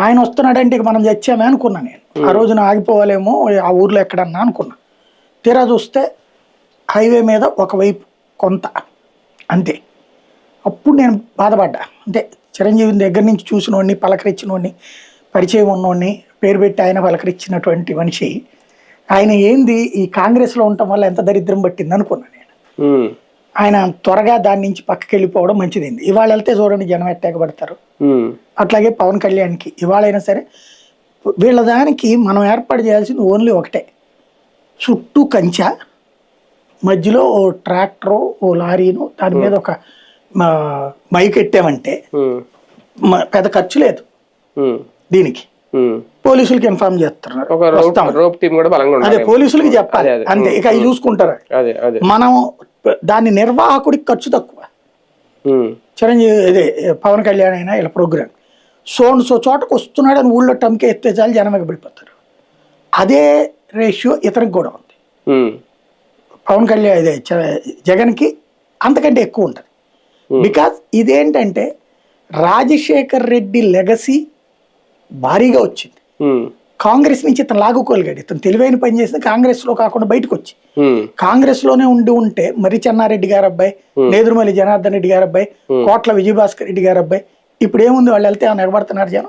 ఆయన వస్తున్నాడంటే ఇక మనం చచ్చామే అనుకున్నా నేను. ఆ రోజున ఆగిపోవాలేమో ఆ ఊర్లో ఎక్కడన్నా అనుకున్నా. తీరా చూస్తే హైవే మీద ఒకవైపు కొంత అంతే. అప్పుడు నేను బాధపడ్డా. అంటే చిరంజీవిని దగ్గర నుంచి చూసినోడిని, పలకరించినోడిని, పరిచయం ఉన్నోడిని, పేరు పెట్టి ఆయన పలకరించినటువంటి మనిషి ఆయన ఏంది ఈ కాంగ్రెస్లో ఉండటం వల్ల ఎంత దరిద్రం పట్టింది అనుకున్నా నేను. ఆయన త్వరగా దాని నుంచి పక్కకి వెళ్ళిపోవడం మంచిదైంది. ఇవాళ వెళ్తే చూడండి జనం ఎట్టేకబడతారు. అట్లాగే పవన్ కళ్యాణ్కి ఇవాళైనా సరే వీళ్ళ దానికి మనం ఏర్పాటు చేయాల్సింది ఓన్లీ ఒకటే, చుట్టూ కంచె, మధ్యలో ఓ ట్రాక్టరు, ఓ లారీను, దాని మీద ఒక మైక్ ఎట్టామంటే పెద్ద ఖర్చు లేదు దీనికి. పోలీసులకి ఇన్ఫార్మ్ చేస్తున్నారు, అదే పోలీసులకి చెప్పాలి అంతే, ఇక అవి చూసుకుంటారు. మనం దాని నిర్వాహకుడికి ఖర్చు తక్కువ. చిరంజీవి ఇదే పవన్ కళ్యాణ్ అయినా ఇలా ప్రోగ్రామ్ సో చోటకు వస్తున్నాడు అని ఊళ్ళో టమ్కే ఎత్తే చాలు జనం ఎగబడిపోతారు. అదే రేషియో ఇతనికి కూడా ఉంది. పవన్ కళ్యాణ్ ఇదే జగన్కి అంతకంటే ఎక్కువ ఉంటుంది. బికాజ్ ఇదేంటంటే రాజశేఖర్ రెడ్డి లెగసీ భారీగా వచ్చింది. కాంగ్రెస్ నుంచి ఇతను లాగుకోగలిగాడు. ఇతను తెలివైన పని చేసిన కాంగ్రెస్ లో కాకుండా బయటకు వచ్చి కాంగ్రెస్ లోనే ఉంటే మరి చెన్నారెడ్డి గారు అబ్బాయి, నేదురుమల్లి జనార్దన్ రెడ్డి గారు అబ్బాయి, కోట్ల విజయభాస్కర్ రెడ్డి గారు అబ్బాయి, ఇప్పుడు ఏముంది వాళ్ళు వెళ్తే ఏమైనా ఎగబడుతున్నారు జనం.